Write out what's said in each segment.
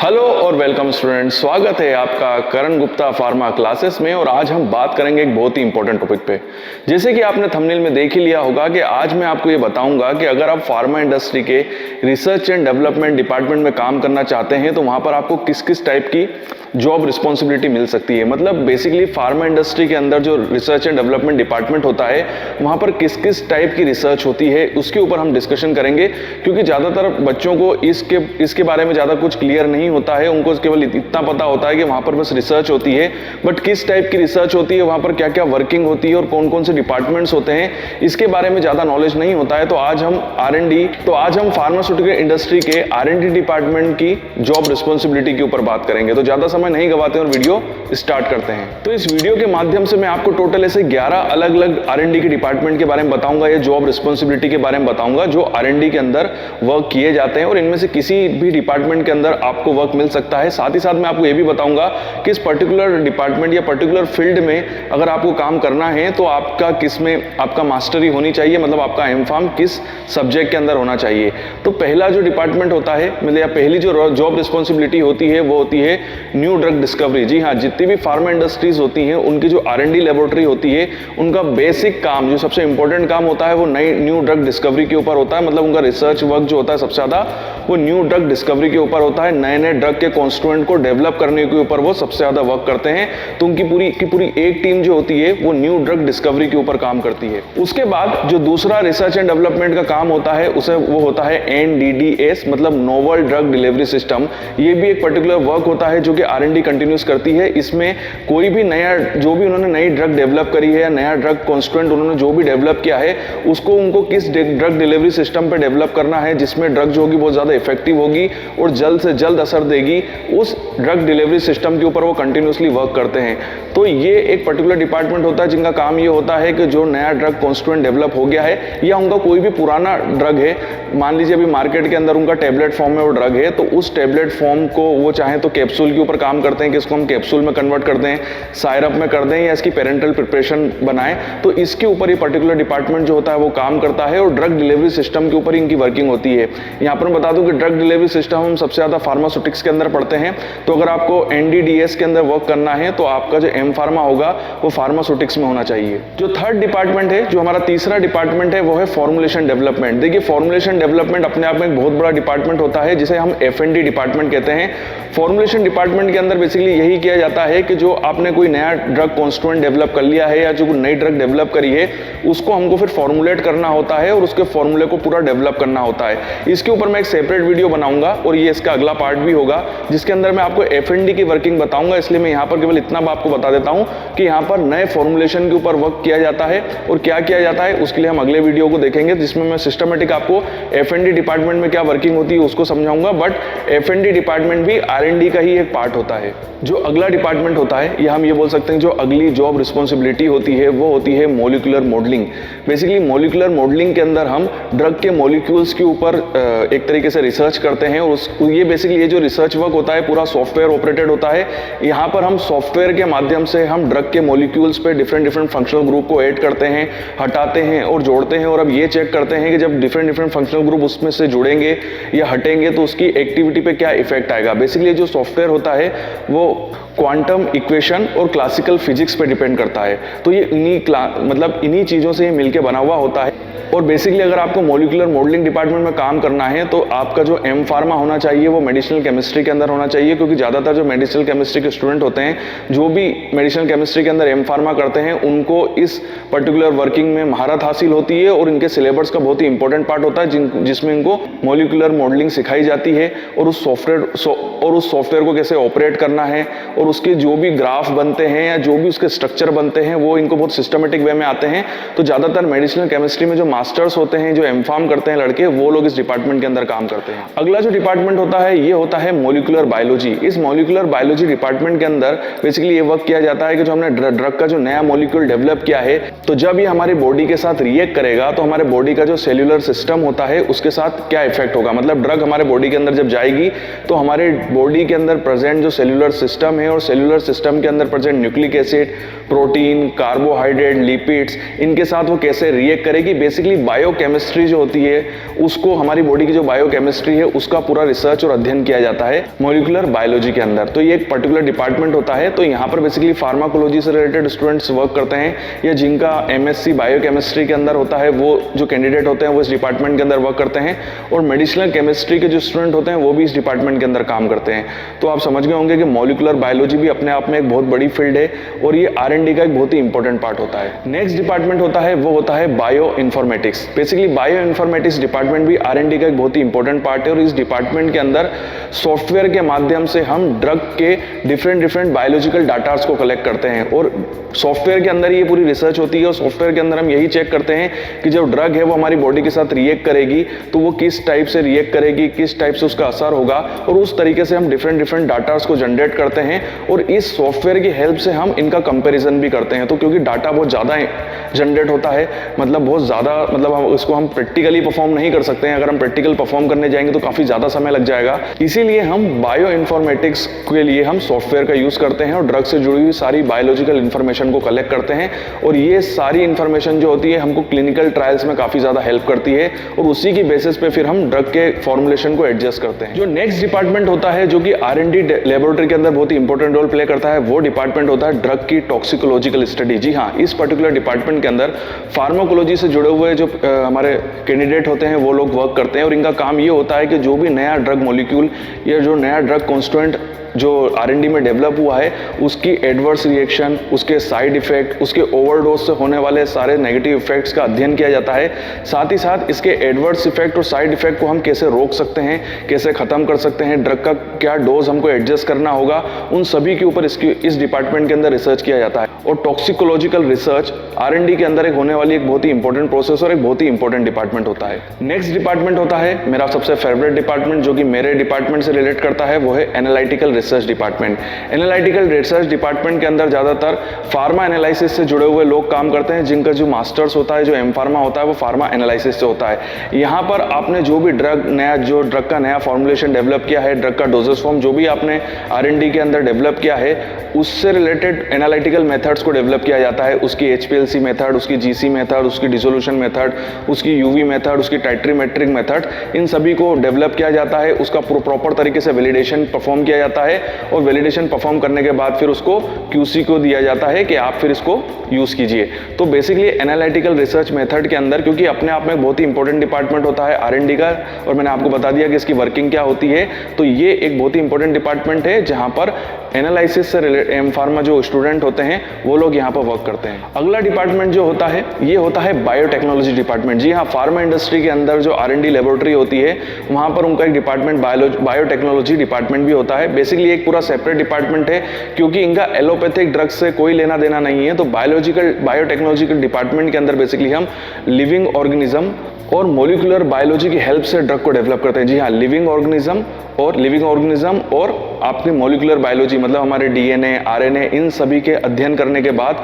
Hello और welcome students, स्वागत है आपका करण गुप्ता फार्मा क्लासेस में। और आज हम बात करेंगे एक बहुत ही इंपॉर्टेंट टॉपिक पे। जैसे कि आपने थंबनेल में देख ही लिया होगा कि आज मैं आपको ये बताऊंगा कि अगर आप फार्मा इंडस्ट्री के रिसर्च एंड डेवलपमेंट डिपार्टमेंट में काम करना चाहते हैं तो वहां पर आपको किस किस टाइप की जॉब रिस्पॉन्सिबिलिटी मिल सकती है। मतलब बेसिकली फार्मा इंडस्ट्री के अंदर जो रिसर्च एंड डेवलपमेंट डिपार्टमेंट होता है वहां पर किस किस टाइप की रिसर्च होती है उसके ऊपर हम डिस्कशन करेंगे, क्योंकि ज़्यादातर बच्चों को इसके बारे में ज़्यादा कुछ क्लियर नहीं होता है। उनको केवल इतना पता होता है कि वहां पर बस रिसर्च होती है, बट किस टाइप की रिसर्च होती है, वहां पर क्या क्या वर्किंग होती है और कौन कौन से डिपार्टमेंट्स होते हैं, इसके बारे में ज़्यादा नॉलेज नहीं होता है। तो आज हम फार्मास्यूटिकल इंडस्ट्री के R&D डिपार्टमेंट की जॉब रिस्पॉन्सिबिलिटी के ऊपर बात करेंगे। तो ज़्यादा समय नहीं गवाते और वीडियो स्टार्ट करते हैं। तो इस वीडियो के माध्यम से मैं आपको टोटल ऐसे 11 अलग अलग R&D के डिपार्टमेंट के बारे में बताऊंगा, या जॉब रिस्पॉन्सिबिलिटी के बारे में बताऊंगा जो R&D के अंदर वर्क किए जाते हैं, और इनमें से किसी भी डिपार्टमेंट के अंदर आपको वर्क मिल सकता है। साथ ही साथ मैं आपको यह भी बताऊंगा कि इस पर्टिकुलर डिपार्टमेंट या पर्टिकुलर फील्ड में अगर आपको काम करना है तो आपका किसमें आपका मास्टरी होनी चाहिए, मतलब आपका एमफार्म किस सब्जेक्ट के अंदर होना चाहिए। तो पहला जो डिपार्टमेंट होता है, मतलब या पहली जो जॉब रिस्पॉन्सिबिलिटी होती है वो होती है न्यू ड्रग डिस्कवरी। जी हाँ, जितनी भी फार्मा इंडस्ट्रीज होती हैं उनकी जो R&D लेबोरेटरी होती है उनका बेसिक काम, जो सबसे इंपॉर्टेंट काम होता है वो नई न्यू ड्रग डिस्कवरी के ऊपर होता है। मतलब उनका रिसर्च वर्क जो होता है सबसे ज़्यादा वो न्यू ड्रग डिस्कवरी के ऊपर होता है। नए नए ड्रग के कॉन्स्टिट्यूएंट को डेवलप करने के ऊपर वो सबसे ज़्यादा वर्क करते हैं। तो उनकी पूरी एक टीम जो होती है वो न्यू ड्रग डिस्कवरी के ऊपर काम करती है। उसके बाद जो दूसरा रिसर्च एंड डेवलपमेंट का काम होता है उसे वो होता है NDDS, मतलब नोवल ड्रग डिलीवरी सिस्टम। ये भी एक पर्टिकुलर वर्क होता है जो कि R&D कंटिन्यूस करती है। इसमें कोई भी नया जो भी उन्होंने नई ड्रग डेवलप करी है या नया ड्रग कॉन्स्टिट्यूएंट उन्होंने जो भी डेवलप किया है उसको उनको किस ड्रग डिलीवरी सिस्टम पे डेवलप करना है जिसमें ड्रग जो होगी बहुत ज़्यादा इफेक्टिव होगी और जल्द से जल्द असर देगी, उस ड्रग डिलीवरी सिस्टम के ऊपर वो कंटिन्यूसली वर्क करते हैं। तो ये एक पर्टिकुलर डिपार्टमेंट होता है जिनका काम ये होता है कि जो नया ड्रग कॉन्स्टिट्यूएंट डेवलप हो गया है या उनका कोई भी पुराना ड्रग है, मान लीजिए अभी मार्केट के अंदर उनका टैबलेट फॉर्म में वो ड्रग है, तो उस टैबलेट फॉर्म को वो चाहे तो कैप्सूल के ऊपर काम करते हैं कि इसको हम कैप्सूल में कन्वर्ट कर दें, सायरप में कर दें या इसकी पेरेंटल प्रिपरेशन बनाएं। तो इसके ऊपर ये पर्टिकुलर डिपार्टमेंट जो होता है वो काम करता है और ड्रग डिलीवरी सिस्टम के ऊपर इनकी वर्किंग होती है। यहाँ पर मैं बता दूं कि ड्रग डिलीवरी सिस्टम हम सबसे ज़्यादा फार्मास्यूटिक्स के अंदर पढ़ते हैं। तो अगर आपको NDDS के अंदर वर्क करना है तो आपका जो एम फार्मा होगा वो फार्मास्यूटिक्स में होना चाहिए। जो थर्ड डिपार्टमेंट है, जो हमारा तीसरा डिपार्टमेंट है, वो है फॉर्मुलेशन डेवलपमेंट। देखिए, फॉर्मुलेशन डेवलपमेंट अपने आप में एक बहुत बड़ा डिपार्टमेंट होता है जिसे हम F&D डिपार्टमेंट कहते हैं। फॉर्मुलेशन डिपार्टमेंट के अंदर बेसिकली यही किया जाता है कि जो आपने कोई नया ड्रग कॉन्स्टिट्यूएंट डेवलप कर लिया है या जो नई ड्रग डेवलप करी है उसको हमको फिर फॉर्मुलेट करना होता है और उसके फॉर्मूले को पूरा डेवलप करना होता है। इसके ऊपर मैं एक सेपरेट वीडियो बनाऊंगा और ये इसका अगला पार्ट भी होगा जिसके अंदर मैं आपको F&D की वर्किंग बताऊंगा। इसलिए मैं यहाँ पर केवल इतना आपको बता देता हूँ कि यहाँ पर नए फॉर्मुलेशन के ऊपर वर्क किया जाता है और क्या किया जाता है उसके लिए हम अगले वीडियो को देखेंगे जिसमें मैं सिस्टमेटिक आपको F&D डिपार्टमेंट में क्या वर्किंग होती है उसको समझाऊंगा। बट F&D डिपार्टमेंट भी R&D का ही एक पार्ट होता है। जो अगला डिपार्टमेंट होता है या हम ये बोल सकते हैं जो अगली जॉब रिस्पॉन्सिबिलिटी होती है वो होती है molecular modelling. Basically molecular modelling के अंदर हम ड्रग के मॉलिक्यूल्स के ऊपर एक तरीके से रिसर्च करते हैं और ये बेसिकली ये जो रिसर्च वर्क होता है पूरा सॉफ्टवेयर ऑपरेटेड होता है। यहाँ पर हम सॉफ्टवेयर के माध्यम से हम ड्रग के मॉलिक्यूल्स पे डिफरेंट फंक्शनल ग्रुप को ऐड करते हैं, हटाते हैं और जोड़ते हैं, और अब ये चेक करते हैं कि जब डिफरेंट फंक्शनल ग्रुप उसमें से जुड़ेंगे या हटेंगे तो उसकी एक्टिविटी पे क्या इफेक्ट आएगा। बेसिकली जो सॉफ्टवेयर होता है वो क्वांटम इक्वेशन और क्लासिकल फिजिक्स पे डिपेंड करता है। तो ये इन्हीं चीज़ों से मिलके बना हुआ होता है। और बेसिकली अगर आपको मॉलिक्यूलर मॉडलिंग डिपार्टमेंट में काम करना है तो आपका जो एम फार्मा होना चाहिए वो मेडिसिनल केमिस्ट्री के अंदर होना चाहिए, क्योंकि ज़्यादातर जो मेडिसिनल केमिस्ट्री के स्टूडेंट होते हैं जो भी मेडिसिनल केमिस्ट्री के अंदर एम फार्मा करते हैं उनको इस पर्टिकुलर वर्किंग में महारत हासिल होती है और इनके सिलेबस का बहुत ही इंपॉर्टेंट पार्ट होता है जिसमें इनको मॉलिक्यूलर मॉडलिंग सिखाई जाती है और उस सॉफ्टवेयर को कैसे ऑपरेट करना है और उसके जो भी ग्राफ बनते हैं या जो भी उसके स्ट्रक्चर बनते हैं वो इनको बहुत सिस्टमेटिक वे में आते हैं। तो ज़्यादातर मेडिसिनल केमिस्ट्री में जो मास्टर्स होते हैं, जो एम.फार्म करते हैं लड़के, वो लोग इस डिपार्टमेंट के अंदर काम करते हैं। अगला जो डिपार्टमेंट होता है ये होता है मॉलिक्यूलर बायोलॉजी। इस मॉलिक्यूलर बायोलॉजी डिपार्टमेंट के अंदर बेसिकली ये वर्क किया जाता है कि जो हमने ड्रग का जो नया मॉलिक्यूल डेवलप किया है तो जब ये हमारी बॉडी के साथ रिएक्ट करेगा तो हमारे बॉडी का जो सेल्यूलर सिस्टम होता है उसके साथ क्या इफेक्ट होगा। मतलब ड्रग हमारे बॉडी के अंदर जब जाएगी तो हमारे बॉडी के अंदर प्रेजेंट जो सेल्यूलर सिस्टम है और सेल्यूलर सिस्टम के अंदर present nucleic acid, protein, carbohydrate, lipids, इनके साथ वो कैसे रिएक्ट करेगी। बेसिकली बायोकेमिस्ट्री जो होती है उसको, हमारी बॉडी की जो बायोकेमिस्ट्री है उसका पूरा रिसर्च और अध्ययन किया जाता है मॉलिक्यूलर बायोलॉजी के अंदर। तो ये एक पर्टिकुलर डिपार्टमेंट होता है। तो यहाँ पर बेसिकली फार्माकोलॉजी से रिलेटेड स्टूडेंट्स वर्क करते हैं, या जिनका एमएससी बायोकेमिस्ट्री के अंदर होता है वो जो कैंडिडेट होते हैं वो इस डिपार्टमेंट के अंदर वर्क करते हैं, और मेडिसिनल केमिस्ट्री के जो स्टूडेंट होते हैं वो भी इस डिपार्टमेंट के अंदर काम करते हैं। तो आप समझ गए होंगे कि मॉलिक्यूलर बायोलॉजी भी अपने आप में एक बहुत बड़ी फील्ड है, और ये R&D का एक बहुत ही इंपॉर्टेंट पार्ट होता है। नेक्स्ट डिपार्टमेंट होता है वो होता है bio informatics. Basically bio informatics department भी R&D का एक बहुत ही इंपॉर्टेंट पार्ट है, और इस डिपार्टमेंट के अंदर सॉफ्टवेयर के माध्यम से हम ड्रग के डिफरेंट बायोलॉजिकल डाटास को कलेक्ट करते हैं, और सॉफ्टवेयर के अंदर ये पूरी रिसर्च होती है, और सॉफ्टवेयर के अंदर हम यही चेक करते हैं कि जब ड्रग है वो हमारी बॉडी के साथ रिएक्ट करेगी तो वो किस टाइप से रिएक्ट करेगी, किस टाइप से उसका असर होगा, और उस तरीके से हम डिफरेंट डाटास को जनरेट करते हैं, और इस सॉफ्टवेयर की हेल्प से हम इनका कंपैरिजन भी करते हैं। तो क्योंकि डाटा बहुत ज़्यादा जनरेट होता है, मतलब बहुत ज़्यादा, मतलब हम उसको हम प्रैक्टिकली परफॉर्म नहीं कर सकते हैं। अगर हम प्रैक्टिकल परफॉर्म करने जाएंगे तो काफ़ी ज़्यादा समय लग जाएगा। इसीलिए हम बायो इन्फॉर्मेटिक्स के लिए हम सॉफ्टवेयर का यूज़ करते हैं, और ड्रग से जुड़ी हुई सारी बायोलॉजिकल इन्फॉर्मेशन को कलेक्ट करते हैं, और ये सारी इन्फॉर्मेशन जो होती है हमको क्लिनिकल ट्रायल्स में काफ़ी ज़्यादा हेल्प करती है, और उसी की बेसिस पे फिर हम ड्रग के फॉर्मुलेशन को एडजस्ट करते हैं। जो नेक्स्ट डिपार्टमेंट होता है जो कि R&D लेबोरेटरी के अंदर बहुत ही इंपॉर्टेंट रोल प्ले करता है, वो डिपार्टमेंट होता है ड्रग की टॉक्सिकोलॉजिकल स्टडी। जी हाँ, इस पर्टिकुलर डिपार्टमेंट के अंदर फार्माकोलॉजी से जुड़े हुए जो हमारे कैंडिडेट होते हैं वो लोग वर्क करते हैं, और इनका काम ये होता है कि जो भी नया ड्रग मॉलिक्यूल या जो नया ड्रग कॉन्स्टिट्यूएंट जो R&D में डेवलप हुआ है उसकी एडवर्स रिएक्शन, उसके साइड इफेक्ट, उसके ओवरडोज से होने वाले सारे नेगेटिव इफेक्ट्स का अध्ययन किया जाता है। साथ ही साथ इसके एडवर्स इफेक्ट और साइड इफेक्ट को हम कैसे रोक सकते हैं, कैसे ख़त्म कर सकते हैं, ड्रग का क्या डोज हमको एडजस्ट करना होगा, उन सभी के ऊपर इस डिपार्टमेंट के अंदर रिसर्च किया जाता है। और टॉक्सिकोलॉजिकल रिसर्च R&D के अंदर एक होने वाली एक बहुत ही इंपॉर्टेंट प्रोसेस और एक बहुत ही इंपॉर्टेंट डिपार्टमेंट होता है। नेक्स्ट डिपार्टमेंट होता है मेरा सबसे फेवरेट डिपार्टमेंट, जो कि मेरे डिपार्टमेंट से रिलेट करता है, वो है analytical research department. Analytical research department के अंदर ज़्यादातर फार्मा एनालिसिस से जुड़े हुए लोग काम करते हैं, जिनका जो मास्टर्स होता है, जो एम फार्मा होता है, वो फार्मा एनालिसिस से होता है। यहाँ पर आपने जो भी ड्रग का नया फॉर्मुलेशन डेवलप किया है, ड्रग का डोजेस फॉर्म जो भी आपने R&D के अंदर डेवलप किया है, उससे रिलेटेड एनालिटिकल मेथड्स को डेवलप किया जाता है। उसकी HPLC मेथड, उसकी GC मेथड, उसकी डिसोल्यूशन मेथड, उसकी UV मेथड, उसकी टाइट्रीमेट्रिक मेथड, इन सभी को डेवलप किया जाता है। उसका प्रॉपर तरीके से वैलिडेशन परफॉर्म किया जाता है, और वैलिडेशन परफॉर्म करने के बाद फिर उसको QC को दिया जाता है कि आप फिर इसको यूज़ कीजिए। तो बेसिकली एनालिटिकल रिसर्च मेथड के अंदर, क्योंकि अपने आप में बहुत ही इंपॉर्टेंट डिपार्टमेंट होता है R&D का, और मैंने आपको बता दिया कि इसकी वर्किंग क्या होती है, तो ये एक बहुत ही इंपॉर्टेंट डिपार्टमेंट है जहाँ पर एनालिसिस से एम फार्मा जो स्टूडेंट होते हैं वो लोग यहाँ पर वर्क करते हैं। अगला डिपार्टमेंट जो होता है ये होता है बायोटेक्नोलॉजी डिपार्टमेंट। जी हाँ, फार्मा इंडस्ट्री के अंदर जो R&D लेबोरेटरी होती है वहाँ पर उनका एक डिपार्टमेंट बायोटेक्नोलॉजी डिपार्टमेंट भी होता है। बेसिकली एक पूरा सेपरेट डिपार्टमेंट है, क्योंकि इनका एलोपैथिक ड्रग्स से कोई लेना देना नहीं है। तो बायोटेक्नोलॉजिकल डिपार्टमेंट के अंदर बेसिकली हम लिविंग ऑर्गेनिज्म और मॉलिक्यूलर बायोलॉजी की हेल्प से ड्रग को डेवलप करते हैं। जी हाँ, लिविंग ऑर्गेनिज्म और आपकी मॉलिक्यूलर बायोलॉजी, मतलब हमारे DNA, RNA, इन सभी के अध्ययन करने के बाद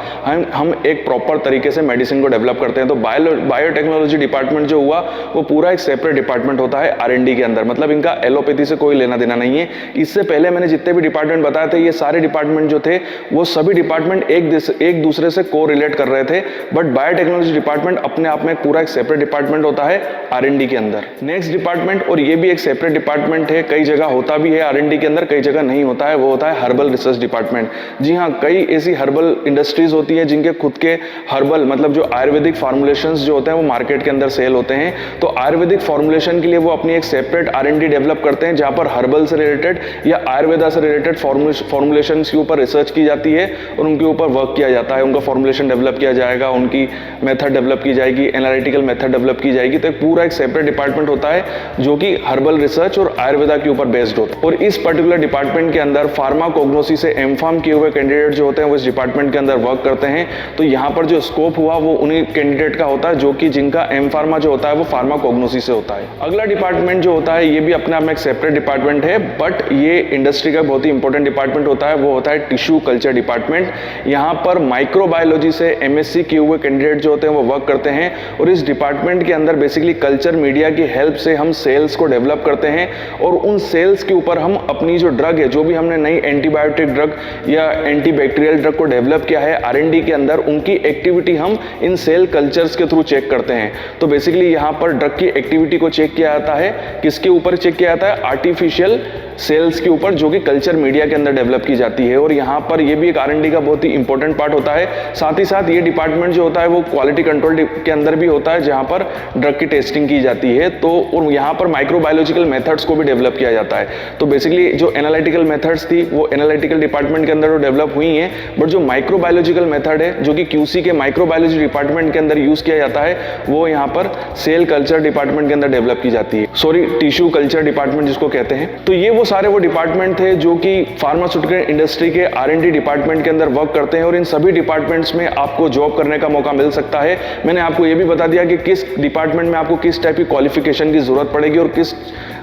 हम एक प्रॉपर तरीके से मेडिसिन को डेवलप करते हैं। तो बायोटेक्नोलॉजी डिपार्टमेंट जो हुआ वो पूरा एक सेपरेट डिपार्टमेंट होता है R&D के अंदर, मतलब इनका एलोपैथी से कोई लेना देना नहीं है। इससे पहले मैंने जितने भी डिपार्टमेंट बताए थे, ये सारे डिपार्टमेंट जो थे वो सभी डिपार्टमेंट एक दूसरे से को रिलेट कर रहे थे, बट बायोटेक्नोलॉजी डिपार्टमेंट अपने आप में पूरा एक सेपरेट डिपार्टमेंट होता है R&D के अंदर। नेक्स्ट डिपार्टमेंट, और ये भी एक सेपरेट डिपार्टमेंट है, कई जगह होता भी है R&D के अंदर, कई जगह नहीं होता है, वो होता है हर्बल रिसर्च डिपार्टमेंट। जी हाँ, कई ऐसी हर्बल इंडस्ट्रीज होती है जिनके खुद के हर्बल, मतलब जो आयुर्वेदिक फार्मुलेशंस जो होते हैं वो मार्केट के अंदर सेल होते हैं। तो आयुर्वेदिक फार्मुलेशन के लिए वो अपनी एक सेपरेट R&D डेवलप करते हैं, जहाँ पर हर्बल से रिलेटेड या आयुर्वेदा से रिलेटेड फॉर्मुलेशन के ऊपर रिसर्च की जाती है और उनके ऊपर वर्क किया जाता है। उनका फॉर्मुलेशन डेवलप किया जाएगा, उनकी मेथड डेवलप की जाएगी, एनालिटिकल मेथड डेवलप की जाएगी। तो पूरा एक सेपरेट डिपार्टमेंट होता है जो कि हर्बल रिसर्च और आयुर्वेदा के ऊपर बेस्ड होता है। और इस पर्टिकुलर डिपार्टमेंट के अंदर फार्माकोग्नोसी से एम.फार्म किए हुए कैंडिडेट जो होते हैं वो इस डिपार्टमेंट के अंदर वर्क करते हैं। तो यहाँ पर जो स्कोप हुआ वो उन्हीं कैंडिडेट का होता है जो कि जिनका एम.फार्मा जो होता है वो फार्माकोग्नोसी से होता है। अगला डिपार्टमेंट जो होता है ये भी अपने आप में एक सेपरेट डिपार्टमेंट है, बट ये इंडस्ट्री का बहुत ही इंपॉर्टेंट डिपार्टमेंट होता है, वो होता है टिश्यू कल्चर डिपार्टमेंट। यहाँ पर माइक्रोबायोलॉजी से MSc किए हुए कैंडिडेट जो होते हैं वो वर्क करते हैं और इस डिपार्टमेंट के अंदर बेसिकली कल्चर मीडिया की हेल्प से हम सेल्स को डेवलप करते हैं और उन सेल्स के ऊपर हम अपनी जो ड्रग है, जो भी हमने नई एंटीबायोटिक ड्रग या एंटीबैक्टीरियल ड्रग को डेवलप किया है R&D के अंदर, उनकी एक्टिविटी हम इन सेल कल्चर्स के थ्रू चेक करते हैं। तो बेसिकली यहाँ पर ड्रग की एक्टिविटी को चेक किया जाता है, किसके ऊपर चेक किया जाता है, आर्टिफिशियल सेल्स के ऊपर, जो कि कल्चर मीडिया के अंदर डेवलप की जाती है। और यहाँ पर ये भी एक R&D का बहुत ही इंपॉर्टेंट पार्ट होता है। साथ ही साथ ये डिपार्टमेंट जो होता है वो क्वालिटी कंट्रोल के अंदर भी होता है, जहाँ पर ड्रग की टेस्टिंग की जाती है। तो और यहाँ पर माइक्रोबायोलॉजिकल मेथड्स को भी डेवलप किया जाता है। तो बेसिकली जो एनालिटिकल मेथड्स थी वो एनालिटिकल डिपार्टमेंट के अंदर डेवलप हुई हैं, बट जो माइक्रोबायोलॉजिकल मेथड है जो कि QC के माइक्रोबायोलॉजी डिपार्टमेंट के अंदर यूज किया जाता है, वो यहाँ पर सेल कल्चर डिपार्टमेंट के अंदर डेवलप की जाती है, सॉरी टिश्यू कल्चर डिपार्टमेंट जिसको कहते हैं। तो ये वो सारे वो डिपार्टमेंट थे जो कि फार्मास्यूटिकल इंडस्ट्री के R&D डिपार्टमेंट के अंदर वर्क करते हैं, और इन सभी डिपार्टमेंट्स में आपको जॉब करने का मौका मिल सकता है। मैंने आपको ये भी बता दिया कि किस डिपार्टमेंट में आपको किस टाइप की क्वालिफिकेशन की जरूरत पड़ेगी और किस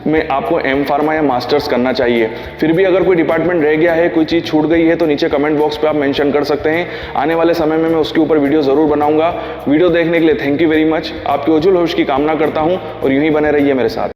में आपको M.Pharma या मास्टर्स करना चाहिए। फिर भी अगर कोई डिपार्टमेंट रह गया है, कोई चीज़ छूट गई है, तो नीचे कमेंट बॉक्स पे आप मेंशन कर सकते हैं। आने वाले समय में मैं उसके ऊपर वीडियो ज़रूर बनाऊंगा। वीडियो देखने के लिए थैंक यू वेरी मच। आपके उज्जवल भविष्य की कामना करता हूं और यूं ही बने रहिए मेरे साथ।